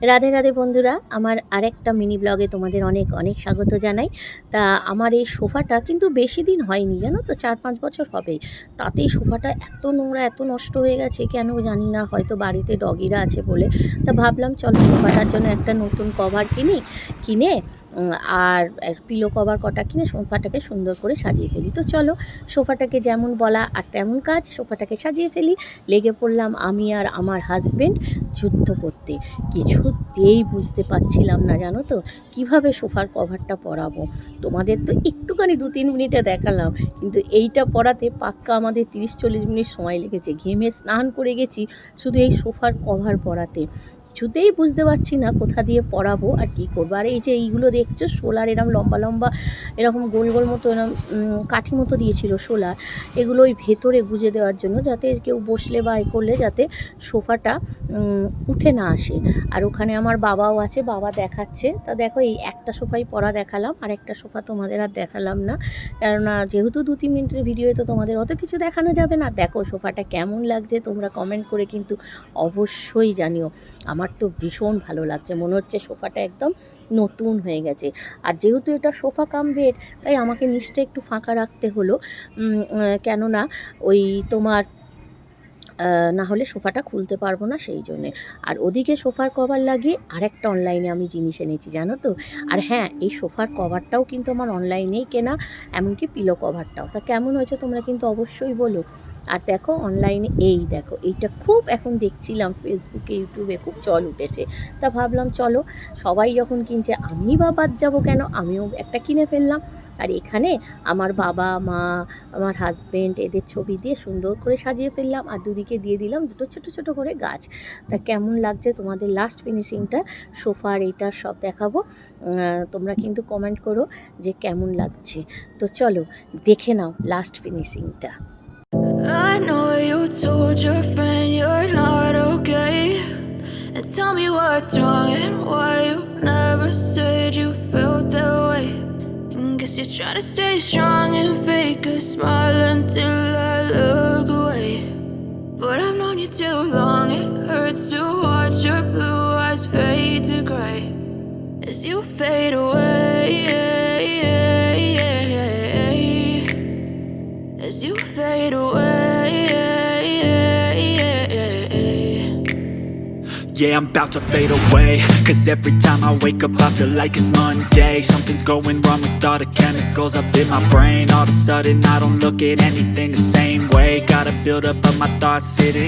রাধে রাধে বন্ধুরা, আমার আরেকটা মিনি ব্লগে তোমাদের অনেক অনেক স্বাগত জানাই। তা আমার এই সোফাটা কিন্তু বেশি দিন হয়নি, জানো তো, 4-5 বছর হবে। তাতেই সোফাটা এত নোংরা, এত নষ্ট হয়ে গেছে কেন জানি না, হয়তো বাড়িতে ডগিরা আছে বলে। তা ভাবলাম চলো সোফাটার জন্য একটা নতুন কভার কিনে আর পিলো কভার কটা কিনে সোফাটাকে সুন্দর করে সাজিয়ে ফেলি। তো চলো, সোফাটাকে যেমন বলা আর তেমন কাজ, সোফাটাকে সাজিয়ে ফেলি। লেগে পড়লাম আমি আর আমার হাজব্যান্ড যুদ্ধ করতে। কিছুতেই বুঝতে পারছিলাম না, জানো তো, কিভাবে সোফার কভারটা পরাবো। তোমাদের তো একটুখানি 2-3 মিনিটে দেখালাম, কিন্তু এইটা পরাতে পাক্কা আমাদের 30-40 মিনিট সময় লেগেছে। ঘেমে স্নান করে গেছি শুধু এই সোফার কভার পরাতে। কিছুতেই বুঝতে পারছি না কোথা দিয়ে পরাবো আর কী করবো। আর এই যে এইগুলো দেখছো, শোলার এরম লম্বা লম্বা এরকম গোল গোল মতো এরম কাঠি মতো দিয়েছিল শোলার, এগুলো ওই ভেতরে গুঁজে দেওয়ার জন্য, যাতে কেউ বসলে বা এ করলে যাতে সোফাটা উঠে না আসে। আর ওখানে আমার বাবাও আছে, বাবা দেখাচ্ছে। তা দেখো, এই একটা সোফাই পরা দেখালাম, আর একটা সোফা তোমাদের আর দেখালাম না, কেননা যেহেতু 2-3 মিনিটের ভিডিও, তো তোমাদের অত কিছু দেখানো যাবে না। দেখো সোফাটা কেমন লাগছে তোমরা কমেন্ট করে কিন্তু অবশ্যই জানিও। আমার তো ভীষণ ভালো লাগছে, মনে হচ্ছে সোফাটা একদম নতুন হয়ে গেছে। আর যেহেতু এটা সোফা কাম বেড, তাই আমাকে নিচটা একটু ফাঁকা রাখতে হলো, কেননা ওই তোমার না হলে সোফাটা খুলতে পারবো না, সেই জন্যে। আর ওদিকে সোফার কভার লাগিয়ে আরেকটা অনলাইনে আমি জিনিস এনেছি, জানো তো। আর হ্যাঁ, এই সোফার কভারটাও কিন্তু আমার অনলাইনেই কেনা, এমনকি পিলো কভারটাও। তা কেমন হয়েছে তোমরা কিন্তু অবশ্যই বলো। আর দেখো অনলাইনে, এই দেখো, এইটা খুব এখন দেখছিলাম ফেসবুকে, ইউটিউবে খুব চল উঠেছে। তা ভাবলাম চলো, সবাই যখন কিনছে আমি বা বাদ যাবো কেন, আমিও একটা কিনে ফেললাম। আর এখানে আমার বাবা মা, আমার হাজব্যান্ড, এদের ছবি দিয়ে সুন্দর করে সাজিয়ে ফেললাম। আর দুদিকে দিয়ে দিলাম দুটো ছোট ছোট করে গাছ। তা কেমন লাগছে তোমাদের লাস্ট ফিনিশিংটা, সোফার এইটার সব দেখাবো। তোমরা কিন্তু কমেন্ট করো যে কেমন লাগছে। তো চলো দেখে নাও লাস্ট ফিনিশিংটা। I know you told your friend you're not okay, and tell me what's wrong and why you never said you felt that way. Guess you're trying to stay strong and fake a smile until I look away. But I've known you too long, it hurts to watch your blue eyes fade to gray as you fade away, as you fade away. Yeah, I'm about to fade away, cause every time I wake up I feel like it's Monday. Something's going wrong with all the chemicals up in my brain. All of a sudden I don't look at anything the same way. Gotta build up of my thoughts sitting